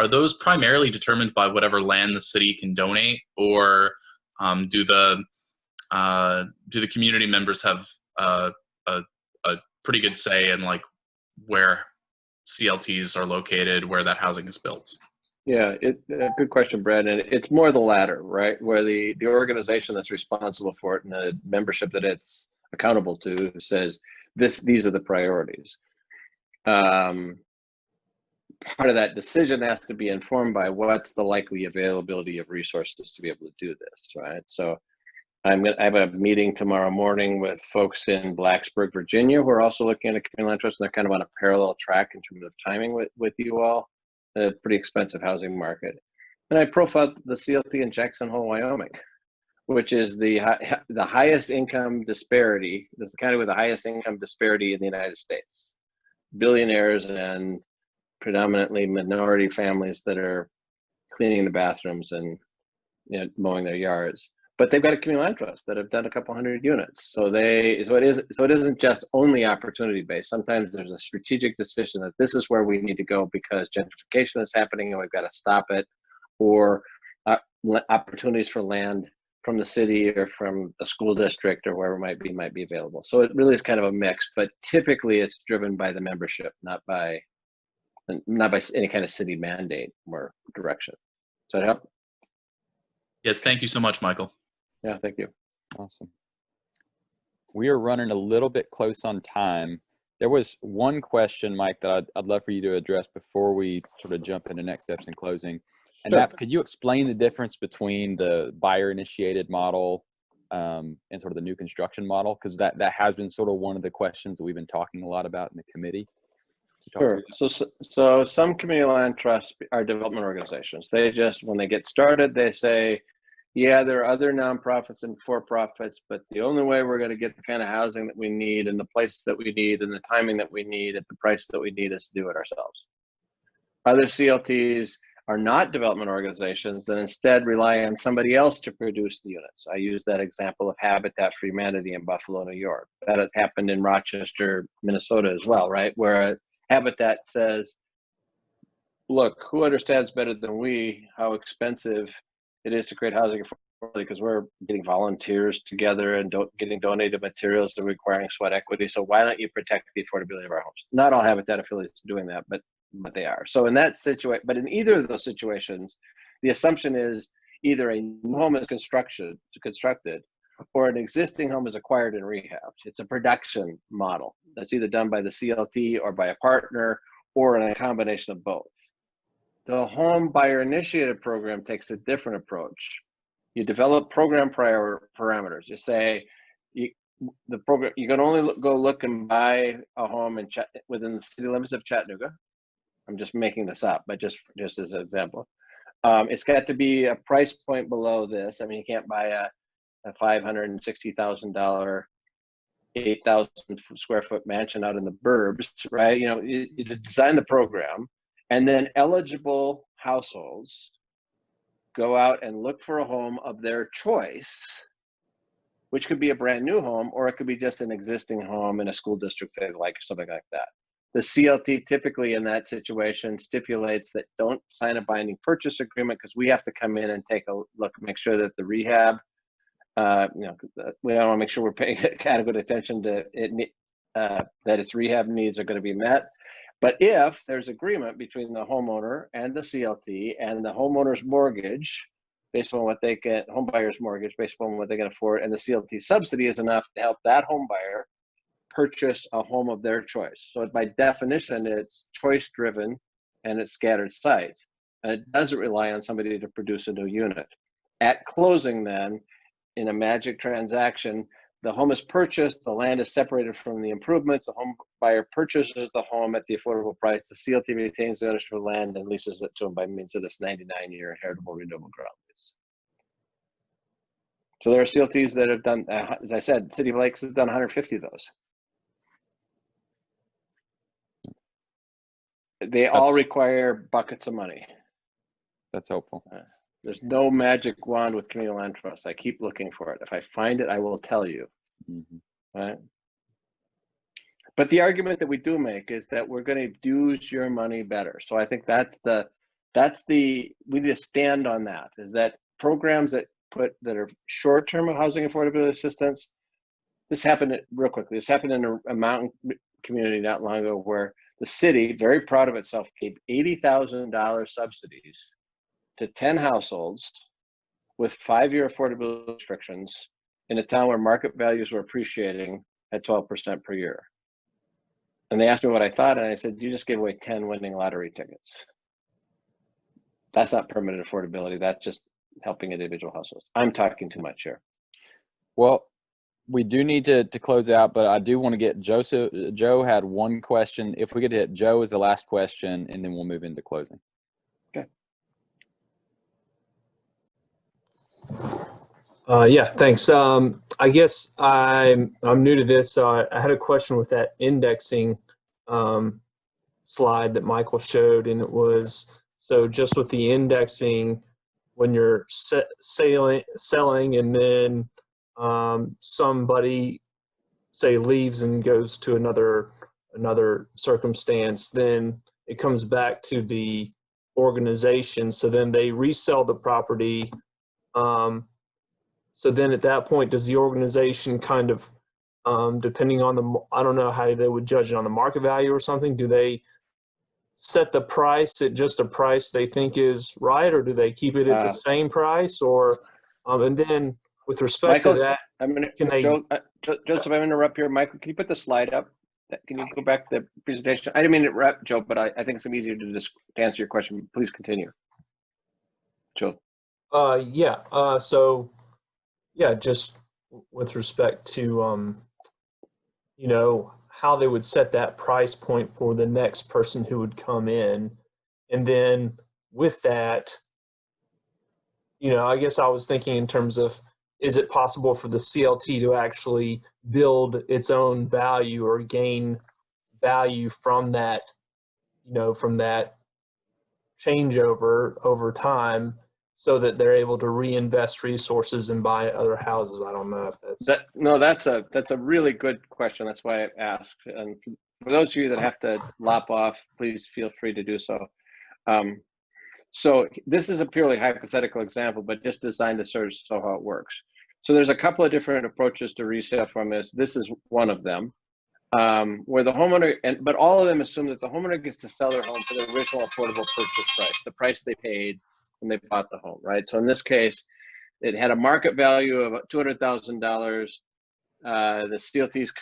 those primarily determined by whatever land the city can donate, or do the community members have a pretty good say in like where CLTs are located, where that housing is built? Yeah, good question, Brandon. It's more the latter, right? Where the organization that's responsible for it and the membership that it's accountable to says these are the priorities. Part of that decision has to be informed by what's the likely availability of resources to be able to do this, right? So I have a meeting tomorrow morning with folks in Blacksburg, Virginia, who are also looking at community land trusts, and they're kind of on a parallel track in terms of timing with you all. A pretty expensive housing market. And I profiled the CLT in Jackson Hole, Wyoming, which is the highest income disparity. This is the county with the highest income disparity in the United States. Billionaires and predominantly minority families that are cleaning the bathrooms and mowing their yards. But they've got a community land trust that have done a couple hundred units. So it isn't just only opportunity based. Sometimes there's a strategic decision that this is where we need to go because gentrification is happening and we've got to stop it, or opportunities for land from the city or from a school district or wherever it might be available. So it really is kind of a mix, but typically it's driven by the membership, not by any kind of city mandate or direction. Does that help? Yes, thank you so much, Michael. Yeah, thank you. Awesome. We are running a little bit close on time. There was one question, Mike, that I'd love for you to address before we sort of jump into next steps in closing. And Sure. that's, could you explain the difference between the buyer-initiated model and sort of the new construction model? Because that has been sort of one of the questions that we've been talking a lot about in the committee. Sure. So some community land trusts are development organizations. They just, when they get started, they say, yeah, there are other nonprofits and for-profits, but the only way we're going to get the kind of housing that we need and the place that we need and the timing that we need at the price that we need is to do it ourselves. Other CLTs are not development organizations and instead rely on somebody else to produce the units. I use that example of Habitat for Humanity in Buffalo, New York. That has happened in Rochester, Minnesota as well, right? Where Habitat says, look, who understands better than we how expensive it is to create housing affordability, because we're getting volunteers together and getting donated materials that are requiring sweat equity. So why don't you protect the affordability of our homes? Not all Habitat affiliates are doing that, but they are. So in that situation, but in either of those situations, the assumption is either a new home is constructed or an existing home is acquired and rehabbed. It's a production model that's either done by the CLT or by a partner or in a combination of both. The home buyer initiated program takes a different approach. You develop program parameters. You say the program, you can only go look and buy a home within the city limits of Chattanooga. I'm just making this up, but just as an example. It's got to be a price point below this. I mean, you can't buy a $560,000, 8,000 square foot mansion out in the burbs, right? You know, you design the program, and then eligible households go out and look for a home of their choice, which could be a brand new home, or it could be just an existing home in a school district they like, or something like that. The CLT typically in that situation stipulates that don't sign a binding purchase agreement, because we have to come in and take a look, make sure that the rehab, we want to make sure we're paying adequate attention to it, that its rehab needs are going to be met. But if there's agreement between the homeowner and the CLT and the homeowner's mortgage, based on what they get, home buyer's mortgage, based on what they can afford, and the CLT subsidy is enough to help that home buyer purchase a home of their choice. So by definition, it's choice driven and it's scattered site. And it doesn't rely on somebody to produce a new unit. At closing then, in a magic transaction, the home is purchased, the land is separated from the improvements, the home buyer purchases the home at the affordable price, the CLT retains the ownership of the land and leases it to them by means of this 99-year inheritable renewable ground lease. So there are CLTs that have done, as I said, City of Lakes has done 150 of those. They all require buckets of money. That's helpful. There's no magic wand with communal land trust. I keep looking for it. If I find it, I will tell you. Right? But the argument that we do make is that we're going to use your money better. So I think we need to stand on that, is that programs that are short-term housing affordability assistance. This happened real quickly. This happened in a mountain community not long ago, where the city, very proud of itself, gave $80,000 subsidies to 10 households with 5-year affordability restrictions in a town where market values were appreciating at 12% per year. And they asked me what I thought, and I said, you just gave away 10 winning lottery tickets. That's not permanent affordability. That's just helping individual households. I'm talking too much here. Well, we do need to close out, but I do want to get Joe had one question. If we could hit Joe as the last question, and then we'll move into closing. Okay. Yeah, thanks. I guess I'm new to this, so I had a question with that indexing slide that Michael showed, and it was, so just with the indexing, when you're selling and then somebody say leaves and goes to another circumstance, then it comes back to the organization. So then they resell the property. So then at that point, does the organization kind of, depending on I don't know how they would judge it on the market value or something, do they set the price at just a price they think is right, or do they keep it at the same price? Or, and then with respect Michael, to that, Joseph, I'm going to interrupt here. Michael, can you put the slide up? Can you go back to the presentation? I didn't mean to interrupt, Joe, but I think it's easier to just answer your question. Please continue, Joe. So yeah, just with respect to, how they would set that price point for the next person who would come in. And then with that, I guess I was thinking in terms of, is it possible for the CLT to actually build its own value or gain value from that, from that changeover over time so that they're able to reinvest resources and buy other houses? I don't know if that's That's a really good question. That's why I asked. And for those of you that have to lop off, please feel free to do so. So this is a purely hypothetical example, but just designed to sort of show how it works. So there's a couple of different approaches to resale formulas. This is one of them, where the homeowner, but all of them assume that the homeowner gets to sell their home for the original affordable purchase price, the price they paid when they bought the home, right? So in this case, it had a market value of $200,000. The CLTs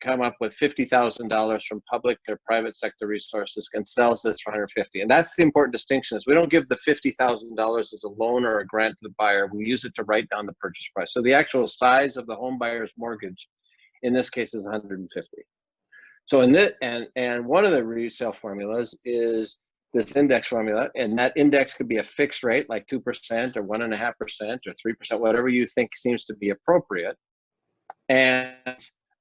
come up with $50,000 from public or private sector resources and sells this for $150,000. And that's the important distinction: is we don't give the $50,000 as a loan or a grant to the buyer. We use it to write down the purchase price. So the actual size of the home buyer's mortgage in this case is $150,000. So in this, and one of the resale formulas is this index formula, and that index could be a fixed rate like 2% or 1.5% or 3%, whatever you think seems to be appropriate. And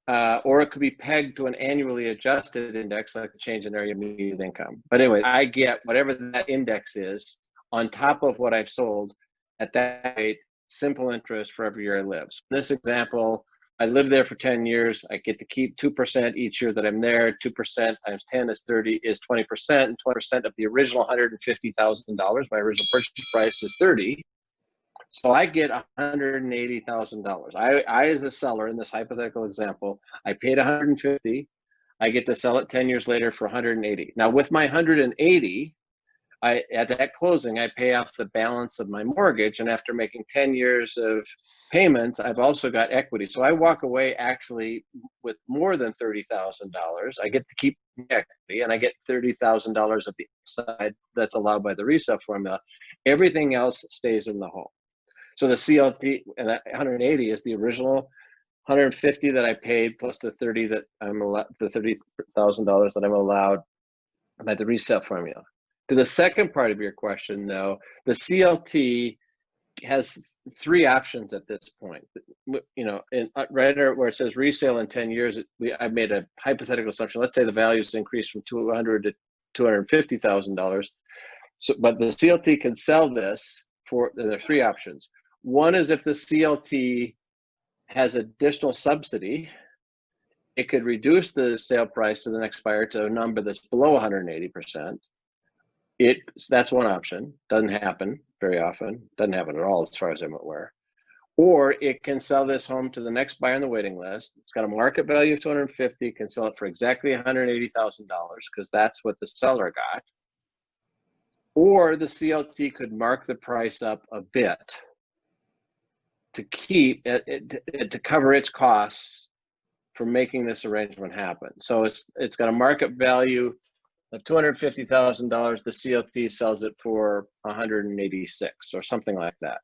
or it could be pegged to an annually adjusted index like a change in area median income. But anyway, I get whatever that index is on top of what I've sold at that rate, simple interest for every year I live. So in this example, I lived there for 10 years. I get to keep 2% each year that I'm there. 2% times 10 is 30 is 20%, and 20% of the original $150,000. My original purchase price is 30. So I get $180,000. I, as a seller in this hypothetical example, I paid $150,000. I get to sell it 10 years later for $180,000. Now with my $180,000, at that closing, I pay off the balance of my mortgage, and after making 10 years of payments, I've also got equity. So I walk away actually with more than $30,000. I get to keep equity, and I get $30,000 of the side that's allowed by the resale formula. Everything else stays in the home. So the CLT, and that 180 is the original 150 that I paid plus the 30 that I'm allowed, the $30,000 that I'm allowed by the resale formula. To the second part of your question, though, the CLT has three options at this point. You know, right where it says resale in 10 years, I've made a hypothetical assumption. Let's say the values increased from $200,000 to $250,000. So, but the CLT can sell this for. There are three options. One is if the CLT has additional subsidy, it could reduce the sale price to the next buyer to a number that's below 180%. That's one option. Doesn't happen very often. Doesn't happen at all as far as I'm aware. Or it can sell this home to the next buyer on the waiting list. It's got a market value of $250,000, can sell it for exactly $180,000 because that's what the seller got. Or the CLT could mark the price up a bit to keep it to cover its costs for making this arrangement happen. So it's got a market value of $250,000. The CLT sells it for $186,000 or something like that.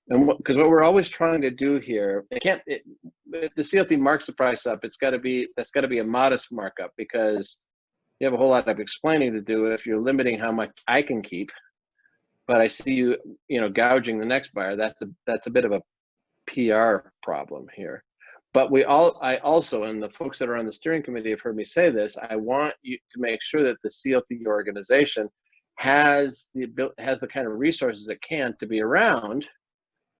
And because what we're always trying to do here, if the CLT marks the price up, that's got to be a modest markup, because you have a whole lot of explaining to do if you're limiting how much I can keep. But I see you gouging the next buyer. That's a bit of a PR problem here. But I also, and the folks that are on the steering committee have heard me say this, I want you to make sure that the CLT organization has the kind of resources it can to be around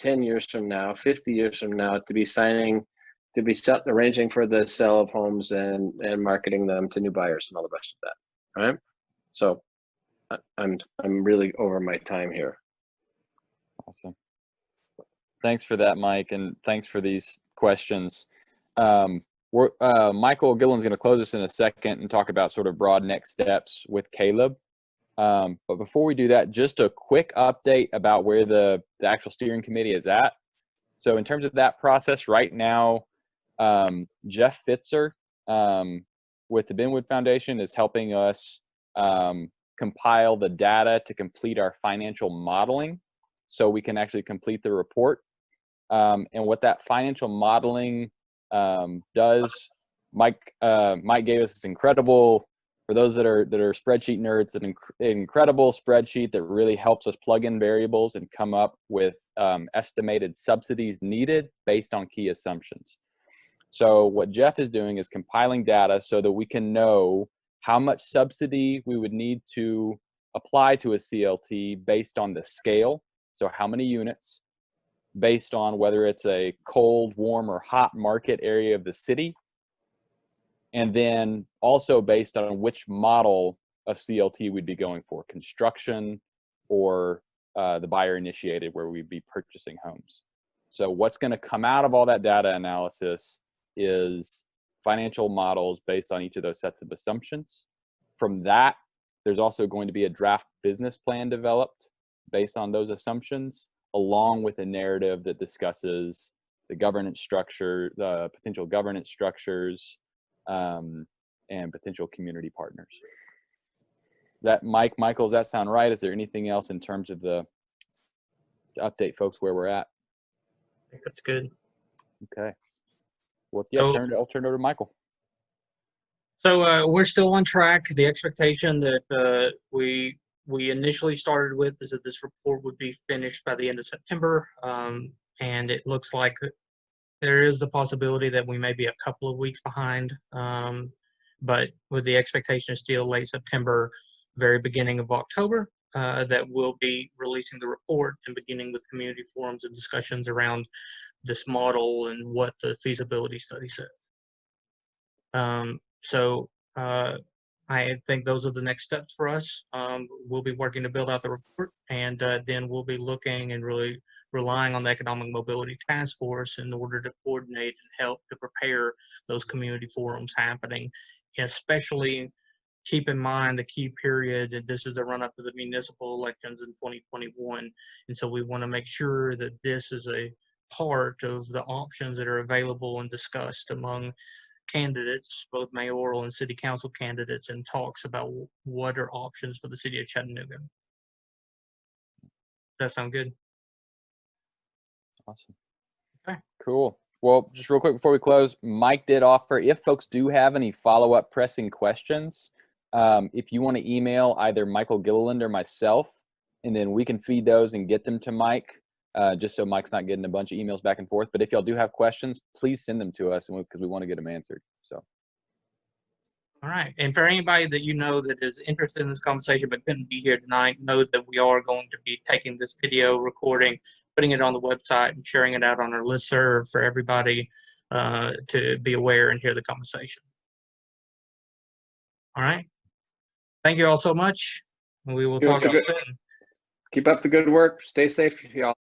10 years from now, 50 years from now, to be arranging for the sale of homes and marketing them to new buyers and all the rest of that. All right. So I'm really over my time here. Awesome. Thanks for that, Mike, and thanks for these questions. Michael Gillen's going to close us in a second and talk about sort of broad next steps with Caleb. But before we do that, just a quick update about where the actual steering committee is at. So in terms of that process right now, Jeff Fitzer with the Benwood Foundation is helping us compile the data to complete our financial modeling so we can actually complete the report. And what that financial modeling does, Mike gave us this incredible, for those that are spreadsheet nerds, an incredible spreadsheet that really helps us plug in variables and come up with estimated subsidies needed based on key assumptions. So what Jeff is doing is compiling data so that we can know how much subsidy we would need to apply to a CLT based on the scale, so how many units, based on whether it's a cold, warm, or hot market area of the city, and then also based on which model of CLT we'd be going for, construction or the buyer initiated, where we'd be purchasing homes. So what's going to come out of all that data analysis is financial models based on each of those sets of assumptions. From that, there's also going to be a draft business plan developed based on those assumptions, along with a narrative that discusses the governance structure, the potential governance structures, and potential community partners. Michael, does that sound right? Is there anything else in terms of to update folks where we're at? I think that's good. Okay. Well, yeah, So- I'll turn it over to Michael. So we're still on track. The expectation that we initially started with is that this report would be finished by the end of September, and it looks like there is the possibility that we may be a couple of weeks behind, but with the expectation still late September, very beginning of October, that we'll be releasing the report and beginning with community forums and discussions around this model and what the feasibility study said. So I think those are the next steps for us. We'll be working to build out the report, and then we'll be looking and really relying on the Economic Mobility Task Force in order to coordinate and help to prepare those community forums happening, especially keep in mind the key period that this is the run-up to the municipal elections in 2021. And so we want to make sure that this is a part of the options that are available and discussed among candidates, both mayoral and city council candidates, and talks about what are options for the city of Chattanooga. That sound good? Awesome. Okay. Cool. Well, just real quick before we close, Mike did offer, if folks do have any follow-up pressing questions, if you want to email either Michael Gilliland or myself, and then we can feed those and get them to Mike, just so Mike's not getting a bunch of emails back and forth. But if y'all do have questions, please send them to us, because we want to get them answered. So. All right. And for anybody that you know that is interested in this conversation but couldn't be here tonight, know that we are going to be taking this video recording, putting it on the website, and sharing it out on our listserv for everybody to be aware and hear the conversation. All right. Thank you all so much. We will talk to you soon. Keep up the good work. Stay safe, y'all.